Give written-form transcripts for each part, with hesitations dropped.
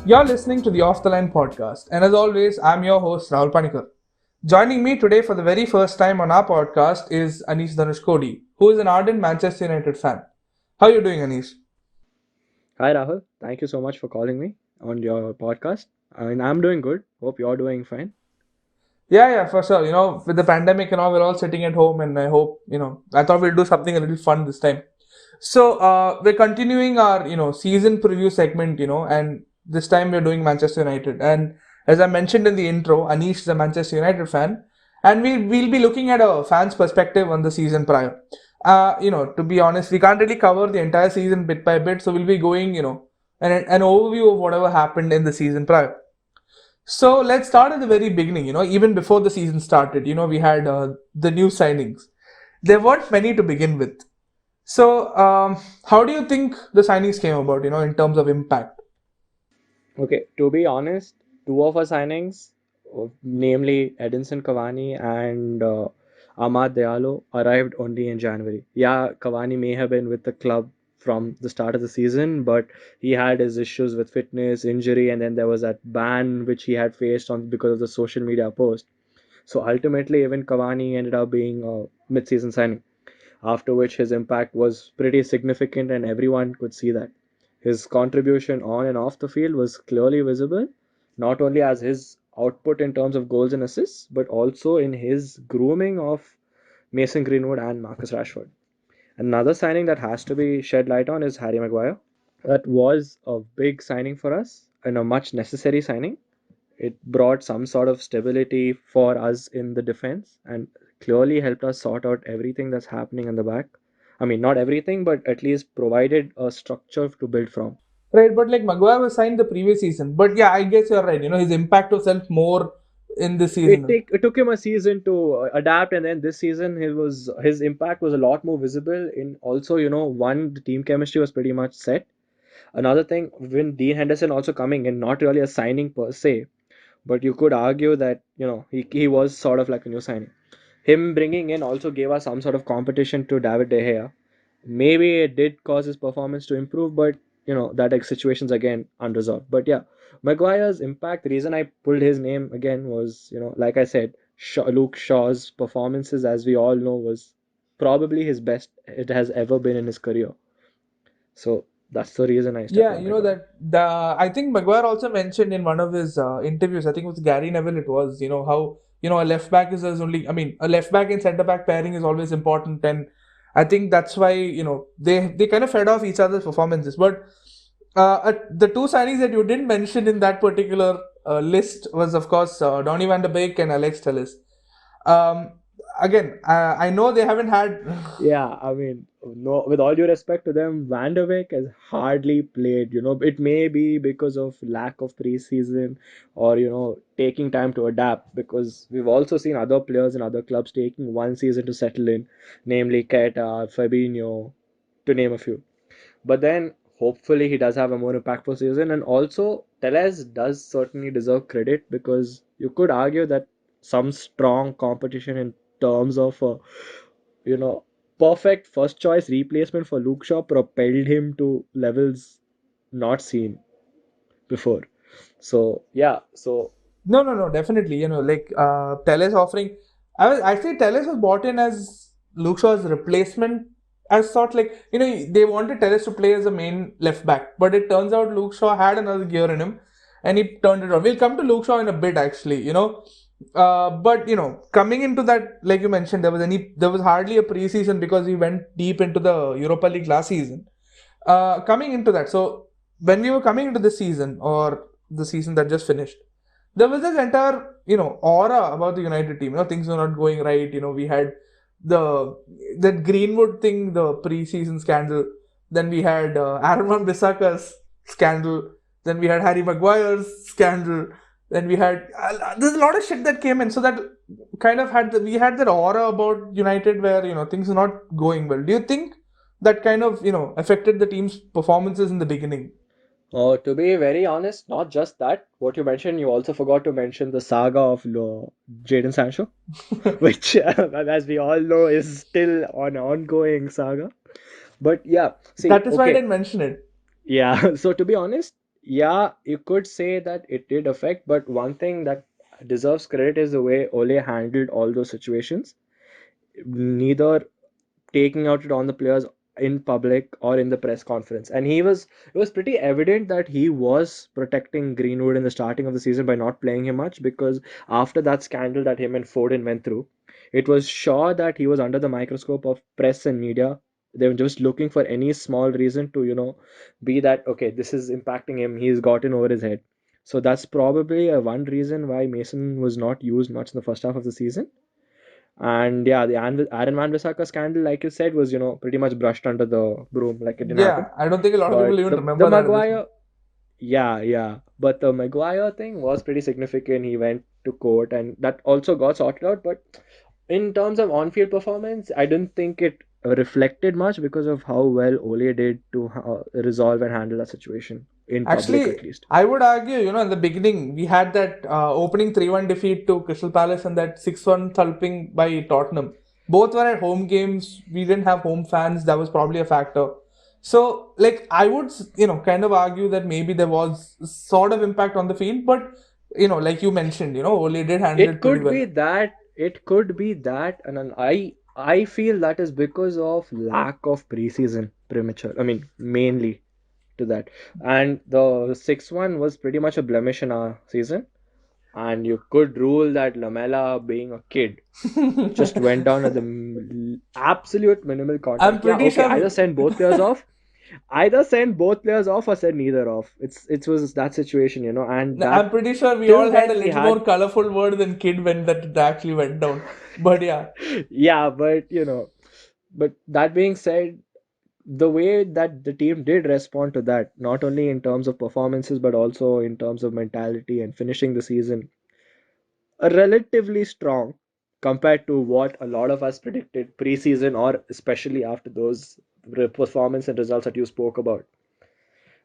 You're listening to the Off the Line podcast, and as always, I'm your host Rahul Panikar. Joining me today for the very first time on our podcast is Anish Dhanushkodi, who is an ardent Manchester United fan. How are you doing, Anish? Hi Rahul, thank you so much for calling me on your podcast. I mean, I'm doing good. Hope you're doing fine. Yeah, for sure. With the pandemic and all, we're all sitting at home, and I hope, I thought we'll do something a little fun this time. So, we're continuing our, season preview segment, and this time we're doing Manchester United. And as I mentioned in the intro, Anish is a Manchester United fan, and we'll be looking at a fan's perspective on the season prior. To be honest, we can't really cover the entire season bit by bit, so we'll be going, an overview of whatever happened in the season prior. So let's start at the very beginning. Even before the season started, we had the new signings. There weren't many to begin with. So, how do you think the signings came about, in terms of impact? Okay, to be honest, two of our signings, namely Edinson Cavani and Amad Diallo, arrived only in January. Yeah, Cavani may have been with the club from the start of the season, but he had his issues with fitness, injury, and then there was that ban which he had faced on because of the social media post. So ultimately, even Cavani ended up being a mid-season signing, after which his impact was pretty significant and everyone could see that. His contribution on and off the field was clearly visible, not only as his output in terms of goals and assists, but also in his grooming of Mason Greenwood and Marcus Rashford. Another signing that has to be shed light on is Harry Maguire. That was a big signing for us and a much necessary signing. It brought some sort of stability for us in the defense and clearly helped us sort out everything that's happening in the back. I mean, not everything, but at least provided a structure to build from. Right, but like Maguire was signed the previous season. But yeah, I guess you're right. His impact was felt more in this season. It took him a season to adapt, and then this season his impact was a lot more visible. In also, one, the team chemistry was pretty much set. Another thing, when Dean Henderson also coming in, not really a signing per se, but you could argue that he was sort of like a new signing. Him bringing in also gave us some sort of competition to David De Gea. Maybe it did cause his performance to improve, but that situation's again unresolved. But yeah, Maguire's impact. The reason I pulled his name again was like I said, Luke Shaw's performances, as we all know, was probably his best it has ever been in his career. So that's the reason I stepped Yeah, on Maguire. that the I think Maguire also mentioned in one of his interviews. I think it was Gary Neville. It was how a left back is only. I mean, a left back and centre back pairing is always important, and I think that's why they kind of fed off each other's performances. But the two signings that you didn't mention in that particular list was of course Donny van de Beek and Alex Telles. Um, Again, I know they haven't had. Yeah, I mean, no, with all due respect to them, Van der Beek has hardly played. It may be because of lack of preseason or, taking time to adapt because we've also seen other players in other clubs taking one season to settle in, namely Keita, Fabinho, to name a few. But then hopefully he does have a more impactful season. And also, Teles does certainly deserve credit because you could argue that some strong competition in terms of you know, perfect first choice replacement for Luke Shaw propelled him to levels not seen before. So yeah, so No, definitely. Like Teles offering. I say Teles was bought in as Luke Shaw's replacement. As sort like they wanted Teles to play as a main left back, but it turns out Luke Shaw had another gear in him, and he turned it on. We'll come to Luke Shaw in a bit, actually. But coming into that, like you mentioned, there was hardly a preseason because we went deep into the Europa League last season. Coming into that, so when we were coming into the season or the season that just finished, there was this entire aura about the United team. Things were not going right. We had the that Greenwood thing, the preseason scandal. Then we had Aaron Wan Bissaka's scandal. Then we had Harry Maguire's scandal. Then we had there's a lot of shit that came in. So that kind of we had that aura about United where things are not going well. Do you think that kind of affected the team's performances in the beginning? to be very honest, not just that, what you mentioned, you also forgot to mention the saga of Jadon Sancho, which, as we all know, is still an ongoing saga. But yeah, see, That is why I okay, didn't mention it. yeah. So to be honest, yeah, you could say that it did affect, but one thing that deserves credit is the way Ole handled all those situations. Neither taking out it on the players in public or in the press conference. And it was pretty evident that he was protecting Greenwood in the starting of the season by not playing him much, because after that scandal that him and Foden went through, it was sure that he was under the microscope of press and media. They were just looking for any small reason to, be that, okay, this is impacting him. He's gotten over his head. So that's probably one reason why Mason was not used much in the first half of the season. And yeah, the Aaron Van Bissaka scandal, like you said, was pretty much brushed under the broom, like it didn't happen. Yeah, I don't think a lot of people But even the remember that at this point. Maguire, yeah, yeah, but the Maguire thing was pretty significant. He went to court, and that also got sorted out. But in terms of on-field performance, I didn't think it reflected much because of how well Ole did to resolve and handle that situation in public, Actually, at least. I would argue, in the beginning, we had that opening 3-1 defeat to Crystal Palace and that 6-1 thumping by Tottenham. Both were at home games. We didn't have home fans. That was probably a factor. So, like, I would, kind of argue that maybe there was sort of impact on the field, but, like you mentioned, Ole did handle It it pretty could well. be that, it could be that, and then I feel that is because of lack of preseason premature. I mean, mainly to that. And the 6-1 was pretty much a blemish in our season. And you could rule that Lamela, being a kid, just went down at the absolute minimal I'm contact. Yeah, pretty okay, sure either send both players off, or send neither off. It was that situation, and I'm that pretty sure we till all had a then we little more had. colorful word than kid when that actually went down. But yeah. Yeah, but but that being said, the way that the team did respond to that, not only in terms of performances but also in terms of mentality and finishing the season, relatively strong compared to what a lot of us predicted preseason, or especially after those performance and results that you spoke about.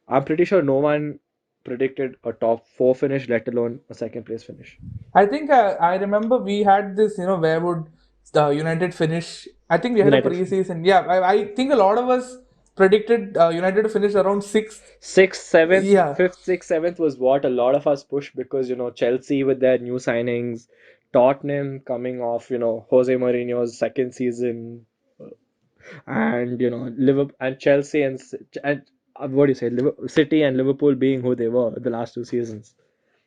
I'm pretty sure no one predicted a top four finish, let alone a second place finish. I think I remember we had this, where would the United finish? I think we had a United preseason. Yeah, I think a lot of us predicted United to finish around sixth. sixth, seventh, Yeah, fifth, sixth, seventh was what a lot of us pushed, because Chelsea with their new signings, Tottenham coming off Jose Mourinho's second season, and Liverpool and Chelsea and what do you say, City and Liverpool being who they were the last two seasons.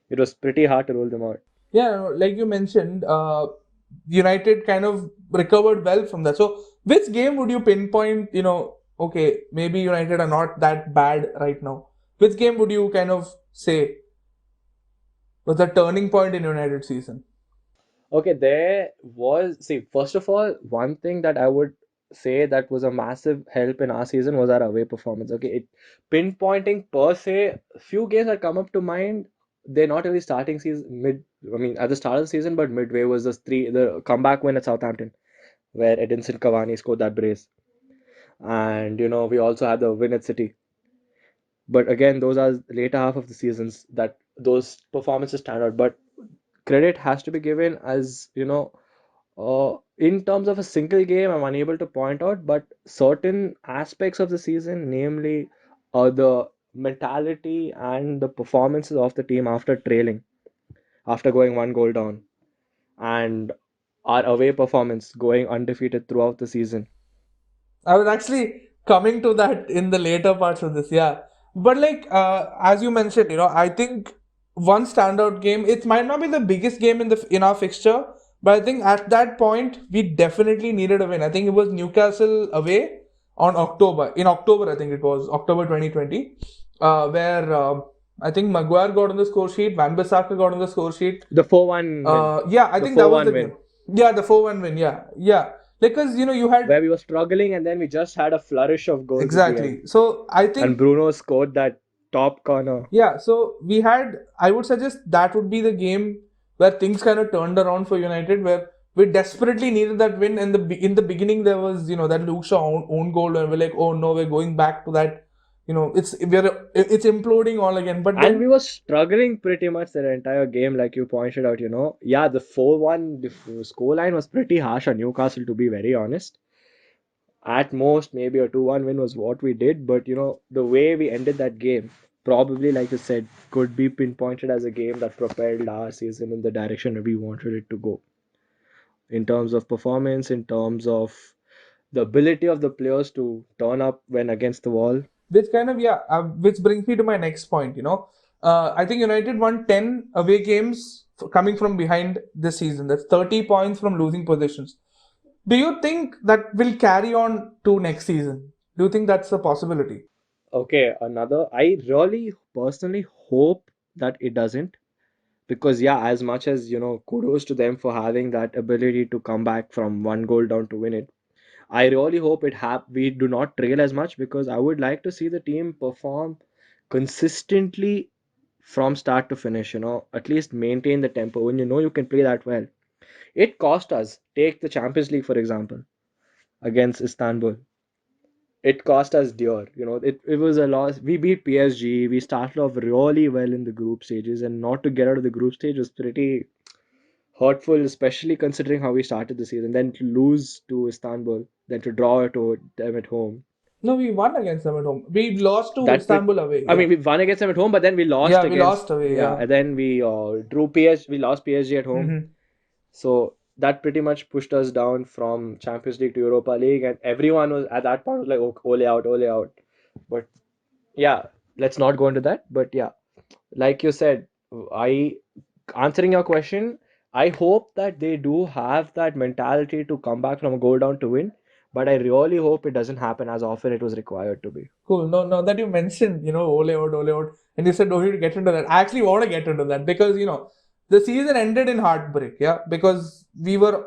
It was pretty hard to roll them out. yeah, like you mentioned, United kind of recovered well from that. So, which game would you pinpoint? Okay, maybe United are not that bad right now. Which game would you kind of say was the turning point in United season? Okay, there was, see, first of all, one thing that I would say that was a massive help in our season was our away performance. Okay, it pinpointing per se, few games that come up to mind. They're not really starting season mid. I mean, at the start of the season, but midway was the comeback win at Southampton, where Edinson Cavani scored that brace, and we also had the win at City. But again, those are later half of the seasons that those performances stand out. But credit has to be given, as in terms of a single game, I'm unable to point out, but certain aspects of the season, namely the mentality and the performances of the team after trailing, after going one goal down, and our away performance going undefeated throughout the season. I was actually coming to that in the later parts of this, yeah. But like as you mentioned, I think one standout game. It might not be the biggest game in our fixture, but I think at that point we definitely needed a win. I think it was Newcastle away on October. In October, I think it was October 2020, where I think Maguire got on the score sheet, Van Bissaka got on the score sheet. The 4-1 win. Yeah, I The think that was 4-1 the game. win. Yeah, the 4-1 win. Yeah, yeah. Because you had Where we were struggling, and then we just had a flourish of goals at the end. exactly. So I And think, Bruno scored that top corner. yeah, so we had, I would suggest that would be the game where things kind of turned around for United, where we desperately needed that win. And in the beginning, there was, that Luke Shaw own goal, and we're like, oh no, we're going back to that. It's imploding all again. But And we then, were struggling pretty much the entire game, like you pointed out, Yeah, the 4-1 scoreline was pretty harsh on Newcastle, to be very honest. At most, maybe a 2-1 win was what we did, but the way we ended that game. probably, like you said, could be pinpointed as a game that propelled our season in the direction that we wanted it to go in terms of performance, in terms of the ability of the players to turn up when against the wall. Which kind of, yeah, which brings me to my next point. I think United won 10 away games coming from behind this season. That's 30 points from losing positions. Do you think that will carry on to next season? Do you think that's a possibility? Okay, another. I really personally hope that it doesn't, because yeah, as much as kudos to them for having that ability to come back from one goal down to win it. I really hope we do not trail as much, because I would like to see the team perform consistently from start to finish, at least maintain the tempo when you can play that well. It cost us. Take the Champions League, for example, against Istanbul. It cost us dear. It was a loss. We beat PSG. We started off really well in the group stages, and not to get out of the group stage was pretty hurtful, especially considering how we started the season. Then to lose to Istanbul, then to draw to them at home. No, we won against them at home. We lost to That Istanbul away. I Yeah. mean, we won against them at home, but then we lost Yeah, we against, lost away. yeah, Yeah. and then we drew PSG. We lost PSG at home, Hmm. so that pretty much pushed us down from Champions League to Europa League, and everyone was at that point was like, "Oh, Ole out, Ole out." But yeah, let's not go into that. But yeah, like you said, I answering your question, I hope that they do have that mentality to come back from a goal down to win, but I really hope it doesn't happen as often it was required to be. Cool. No, no, that you mentioned, Ole out, and you said, "Oh, you get into that." I actually want to get into that because the season ended in heartbreak. Yeah, because we were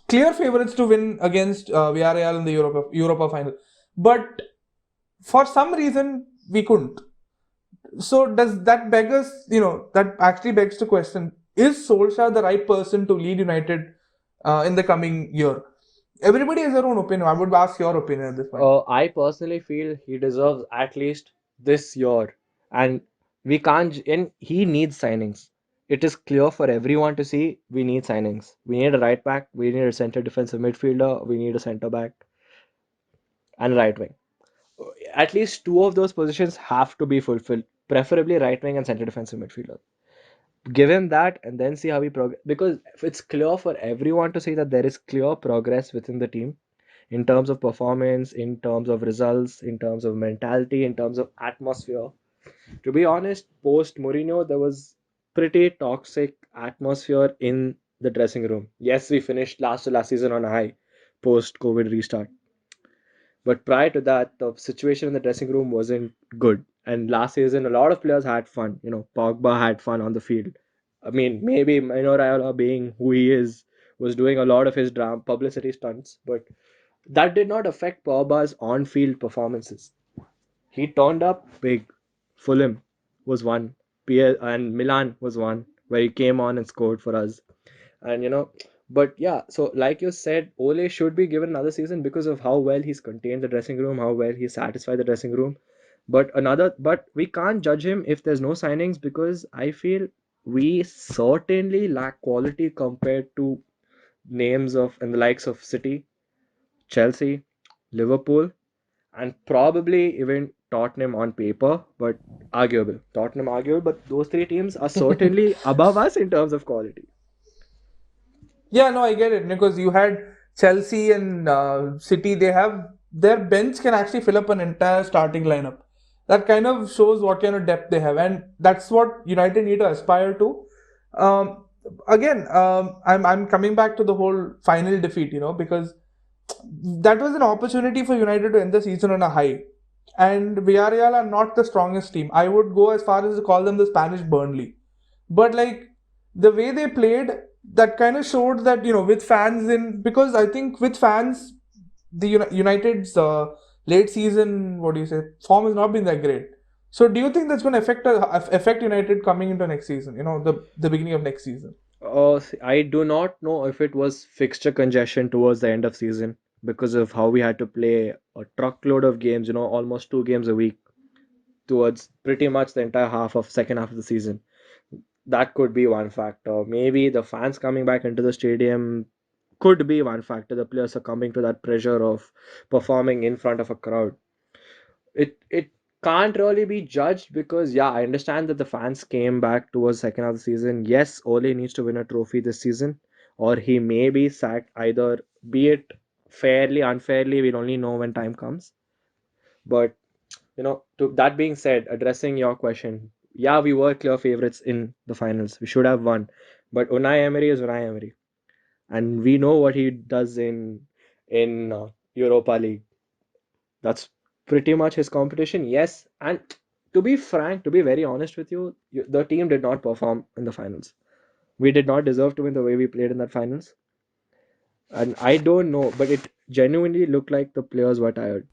clear favorites to win against Villarreal in the Europa final, but for some reason we couldn't. So does that beg us? That actually begs the question: is Solskjaer the right person to lead United in the coming year? Everybody has their own opinion. I would ask your opinion at this point. I personally feel he deserves at least this year, and we can't. And he needs signings. It is clear for everyone to see. We need signings. We need a right back. We need a center defensive midfielder. We need a center back and right wing. At least two of those positions have to be fulfilled. Preferably right wing and center defensive midfielder. Give him that, and then see how he progress. Because it's clear for everyone to see that there is clear progress within the team in terms of performance, in terms of results, in terms of mentality, in terms of atmosphere. To be honest, post Mourinho, there was pretty toxic atmosphere in the dressing room. Yes, we finished last season on a high post COVID restart. But prior to that, the situation in the dressing room wasn't good. And last season, a lot of players had fun. Pogba had fun on the field. I mean, maybe Mino Raiola, being who he is, was doing a lot of his drama publicity stunts, but that did not affect Pogba's on-field performances. He turned up big. Fulham was one, and Milan was one, where he came on and scored for us. And but yeah, so like you said, Ole should be given another season because of how well he's contained the dressing room, how well he satisfied the dressing room. But we can't judge him if there's no signings, because I feel we certainly lack quality compared to names of and the likes of City, Chelsea, Liverpool, and probably even Tottenham on paper, but arguable. Tottenham arguable, but those three teams are certainly above us in terms of quality. Yeah, no, I get it because you had Chelsea and City. They have their bench can actually fill up an entire starting lineup. That kind of shows what kind of depth they have, and that's what United need to aspire to. Um, I'm coming back to the whole final defeat, because that was an opportunity for United to end the season on a high. And Villarreal are not the strongest team. I would go as far as to call them the Spanish Burnley. But like the way they played, that kind of showed that with fans in, because I think with fans, the United's late season, what do you say, form has not been that great. So do you think that's going to affect United coming into next season? The beginning of next season. I do not know if it was fixture congestion towards the end of season because of how we had to play a truckload of games, almost 2 games a week towards pretty much the entire second half of the season. That could be one factor. Maybe the fans coming back into the stadium could be one factor. The players are coming to that pressure of performing in front of a crowd. It can't really be judged because yeah, I understand that the fans came back towards second half of the season. Yes, Ole needs to win a trophy this season, or he may be sacked either, be it fairly, unfairly, we'll only know when time comes. But to that being said, addressing your question, yeah, we were clear favorites in the finals. We should have won. But Unai Emery is Unai Emery. And we know what he does in Europa League. That's pretty much his competition. Yes, and to be frank, to be very honest with you, the team did not perform in the finals. We did not deserve to win the way we played in that finals. And I don't know, but it genuinely looked like the players were tired.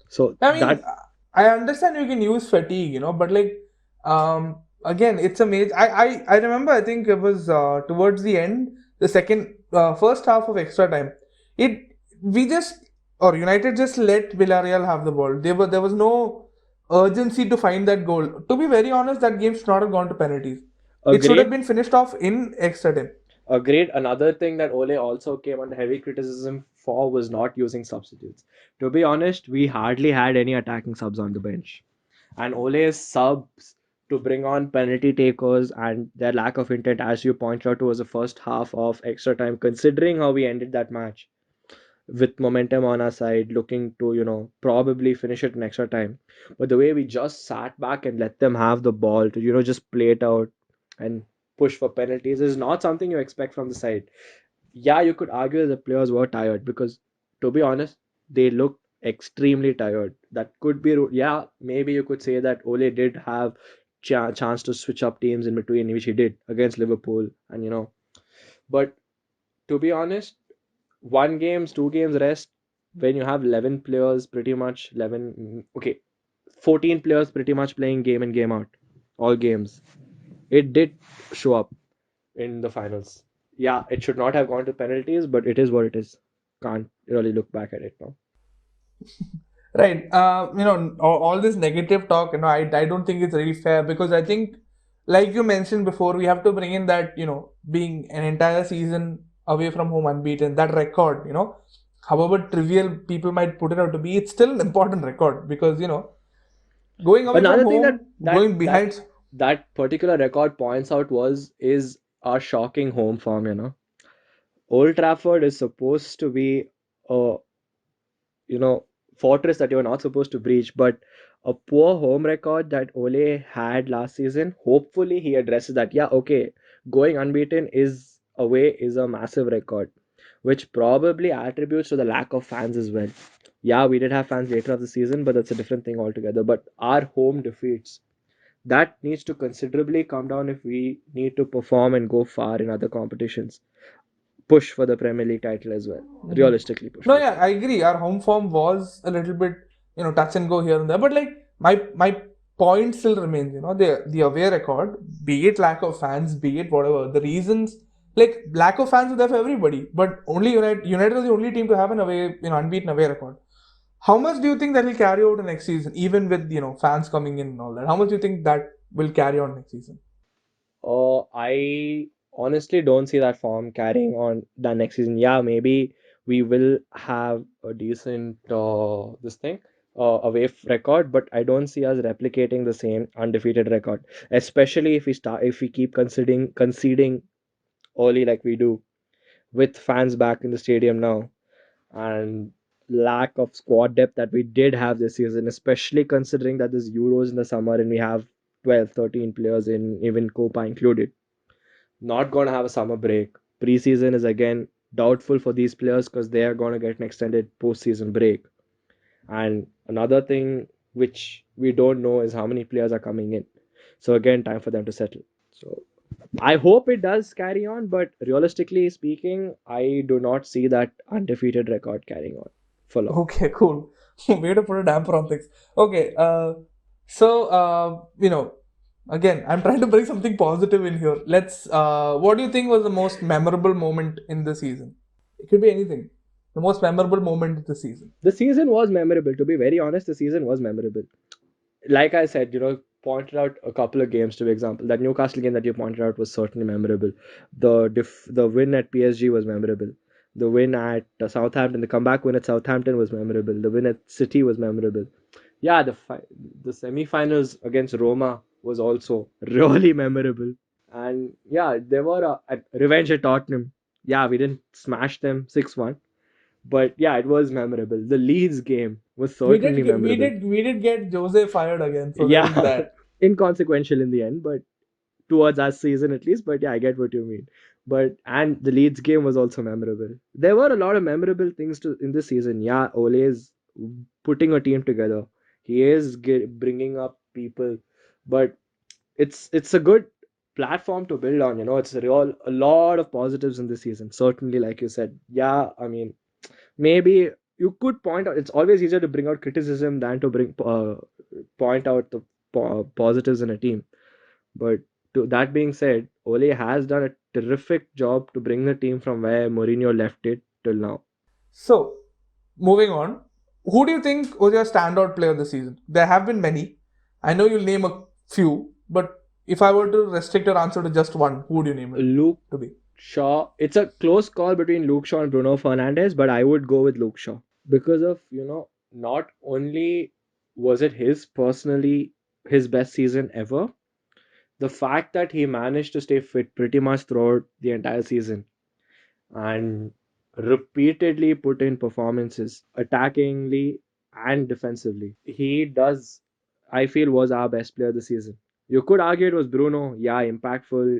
So I mean, that I understand you can use fatigue, but like, again, it's a major. I remember. I think it was towards the end, the second, first half of extra time. It we just or United just let Villarreal have the ball. There was no urgency to find that goal. To be very honest, that game should not have gone to penalties. It should have agreed. been finished off in extra time. Agreed. Another thing that Ole also came under heavy criticism for was not using substitutes. To be honest, we hardly had any attacking subs on the bench. And Ole's subs to bring on penalty takers and their lack of intent, as you pointed out, was the first half of extra time, considering how we ended that match with momentum on our side, looking to, probably finish it in extra time. But the way we just sat back and let them have the ball to, just play it out and push for penalties is not something you expect from the side. Yeah, you could argue the players were tired because, to be honest, they looked extremely tired. That could be, yeah, maybe you could say that Ole did have chance to switch up teams in between, which he did against Liverpool, and but to be honest, one games, two games rest when you have 11 players, pretty much 11, okay, 14 players pretty much playing game in game out, all games. It did show up in the finals. Yeah, it should not have gone to penalties, but it is what it is. Can't really look back at it now. Right. All this negative talk, I don't think it's really fair because I think, like you mentioned before, we have to bring in that, being an entire season away from home unbeaten, that record, however trivial people might put it out to be, it's still an important record because, going away from Another thing that home, that going that behind. that particular record points out was is our shocking home form. Old Trafford is supposed to be a you know fortress that you're not supposed to breach, but a poor home record that Ole had last season, hopefully he addresses that. Yeah, okay, going unbeaten is away is a massive record, which probably attributes to the lack of fans as well. Yeah, we did have fans later of the season, but that's a different thing altogether. But our home defeats, that needs to considerably come down if we need to perform and go far in other competitions. Push for the Premier League title as well. Mhm. Realistically, push for No, the yeah, title. I agree. Our home form was a little bit, touch and go here and there. But like my point still remains, the away record, be it lack of fans, be it whatever, the reasons like lack of fans is there for everybody, but only United is the only team to have an away, unbeaten away record. How much do you think that will carry out next season, even with fans coming in and all that? How much do you think that will carry on next season? I honestly don't see that form carrying on the next season. Yeah, maybe we will have a decent this thing away record, but I don't see us replicating the same undefeated record, especially if we keep conceding early like we do with fans back in the stadium now and lack of squad depth that we did have this season, especially considering that there's Euros in the summer and we have 12, 13 players in even Copa included. Not going to have a summer break. Preseason is again doubtful for these players because they are going to get an extended postseason break. And another thing which we don't know is how many players are coming in. So again, time for them to settle. So I hope it does carry on, but realistically speaking, I do not see that undefeated record carrying on for long. Okay, cool. Way to put a damper on things. Okay, so again, I'm trying to bring something positive in here. Let's. What do you think was the most memorable moment in the season? It could be anything. The most memorable moment of the season. The season was memorable. To be very honest, the season was memorable. Like I said, pointed out a couple of games to be example. That Newcastle game that you pointed out was certainly memorable. The win at PSG was memorable. The win at Southampton, the comeback win at Southampton was memorable. The win at City was memorable. Yeah, the semi-finals against Roma was also really memorable. And yeah, there were a revenge at Tottenham. Yeah, we didn't smash them 6-1, but yeah, it was memorable. The Leeds game was We did certainly get, memorable. we did get Jose fired again, so there Yeah, is that. inconsequential in the end, but towards our season at least. But yeah, I get what you mean. But and the Leeds game was also memorable. There were a lot of memorable things to in this season. Yeah, Ole is putting a team together. He is bringing up people, but it's a good platform to build on. It's a lot of positives in this season. Certainly, like you said, yeah. I mean, maybe you could point out. It's always easier to bring out criticism than to bring point out the positives in a team. But to that being said, Ole has done a terrific job to bring the team from where Mourinho left it till now. So, moving on, who do you think was your standout player this season? There have been many. I know you'll name a few, but if I were to restrict your answer to just one, who would you name it Luke to be? Shaw. It's a close call between Luke Shaw and Bruno Fernandes, but I would go with Luke Shaw because of, not only was it his best season ever, the fact that he managed to stay fit pretty much throughout the entire season and repeatedly put in performances attackingly and defensively. He does, I feel, was our best player this season. You could argue it was Bruno, yeah, impactful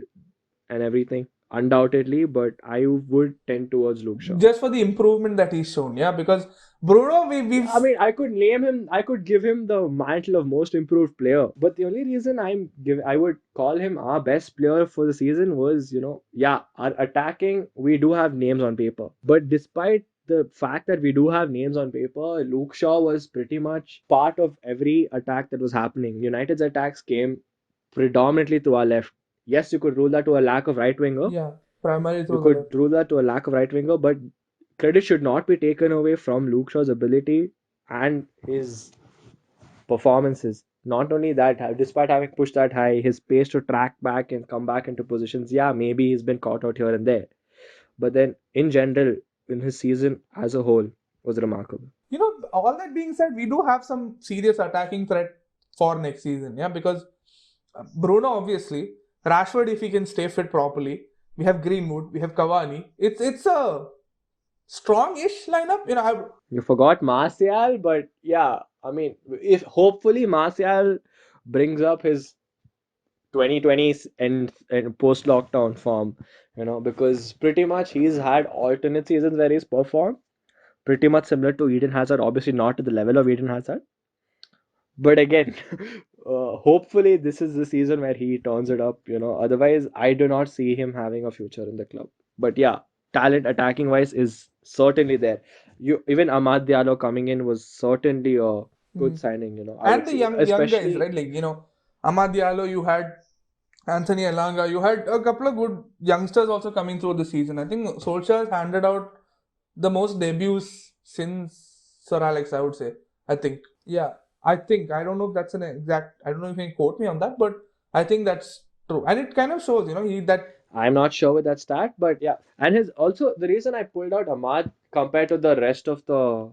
and everything, undoubtedly, but I would tend towards Luke Shaw. Just for the improvement that he's shown, yeah, because Bruno, I mean, I could give him the mantle of most improved player, but the only reason I would call him our best player for the season was, yeah, our attacking, we do have names on paper. But despite the fact that we do have names on paper, Luke Shaw was pretty much part of every attack that was happening. United's attacks came predominantly through our left. Yes, you could rule that to a lack of right winger, yeah, primarily you through the could left. rule that to a lack of right winger, but credit should not be taken away from Luke Shaw's ability and his performances. Not only that, despite having pushed that high, his pace to track back and come back into positions, yeah, maybe he's been caught out here and there. But then, in general, in his season as a whole, was remarkable. All that being said, we do have some serious attacking threat for next season, yeah, because Bruno, obviously, Rashford, if he can stay fit properly, we have Greenwood, we have Cavani. It's a strong-ish lineup. You forgot Martial, but yeah, I mean, if hopefully Martial brings up his 2020s and post lockdown form, because pretty much he's had alternate seasons where he's performed pretty much similar to Eden Hazard, obviously not to the level of Eden Hazard, but again, hopefully this is the season where he turns it up. Otherwise I do not see him having a future in the club. But yeah, talent attacking wise is certainly there. You even Ahmad Diallo coming in was certainly a good Mhm. signing. I And would the say, young guys, especially right? Like Amad Diallo, you had Anthony Elanga, you had a couple of good youngsters also coming through the season. I think Solskjaer has handed out the most debuts since Sir Alex, I would say. I think. Yeah, I think. I don't know if that's an exact. I don't know if you can quote me on that, but I think that's true. And it kind of shows, he that. I'm not sure with that stat, but yeah. And his also the reason I pulled out Ahmad compared to the rest of the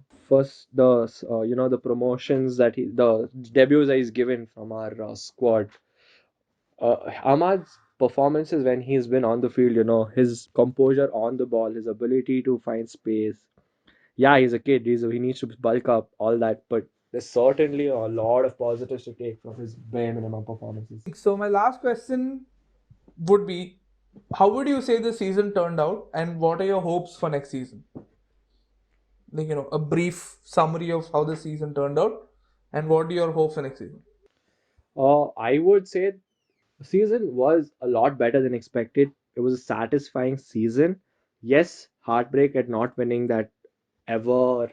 promotions the debuts that he's given from our squad. Ahmad's performances when he's been on the field, his composure on the ball, his ability to find space. Yeah, he's a kid. He needs to bulk up, all that, but there's certainly a lot of positives to take from his bare minimum performances. So my last question would be, how would you say the season turned out, and what are your hopes for next season? Like a brief summary of how the season turned out, and what are your hopes for next season? I would say the season was a lot better than expected. It was a satisfying season. Yes, heartbreak at not winning that ever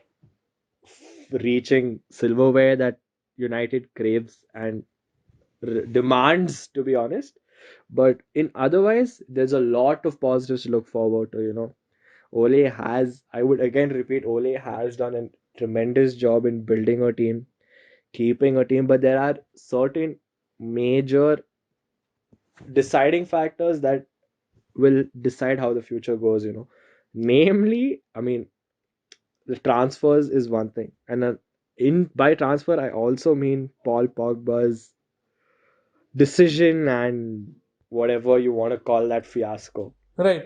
reaching silverware that United craves and demands, to be honest. But in otherwise, there's a lot of positives to look forward to. Ole has, I would again repeat, Ole has done a tremendous job in building a team, keeping a team, but there are certain major deciding factors that will decide how the future goes. Namely, I mean, the transfers is one thing, and by transfer, I also mean Paul Pogba's decision and whatever you want to call that fiasco. Right.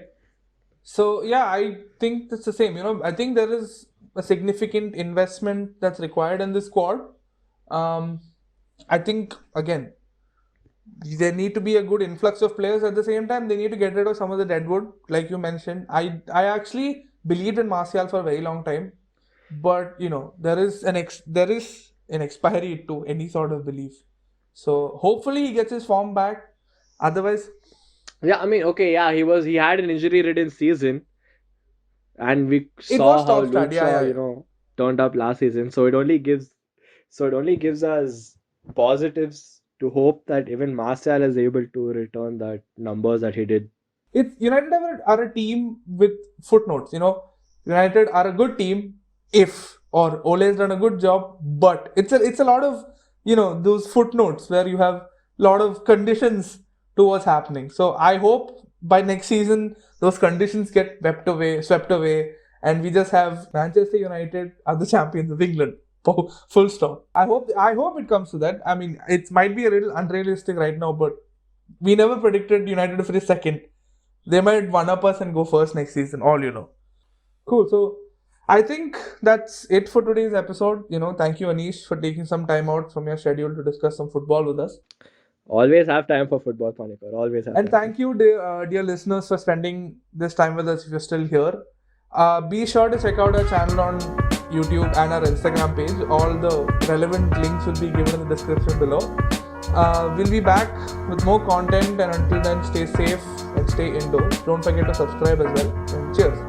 So yeah, I think it's the same. I think there is a significant investment that's required in this squad. Um, I think again, there need to be a good influx of players. At the same time, they need to get rid of some of the deadwood, like you mentioned. I actually believed in Martial for a very long time, but there is an expiry to any sort of belief. So hopefully he gets his form back. Otherwise, Yeah, I mean, okay, yeah, he had an injury-ridden season, and we it saw was how top start. Luke Yeah, Shaw, yeah, yeah. turned up last season. So it only gives us positives to hope that even Martial is able to return that numbers that he did. It's United are a team with footnotes. United are a good team if or Ole's done a good job, but it's a lot of those footnotes where you have a lot of conditions to what's happening. So I hope by next season those conditions get swept away, and we just have Manchester United are the champions of England. Full stop. I hope it comes to that. I mean, it might be a little unrealistic right now, but we never predicted United to finish second. They might one up us and go first next season, all you know. Cool. So I think that's it for today's episode. Thank you, Anish, for taking some time out from your schedule to discuss some football with us. Always have time for football, Panikar. Always have And time. thank you, dear listeners, for spending this time with us if you're still here. Be sure to check out our channel on YouTube and our Instagram page. All the relevant links will be given in the description below. We'll be back with more content, and until then, stay safe and stay indoors. Don't forget to subscribe as well. And cheers.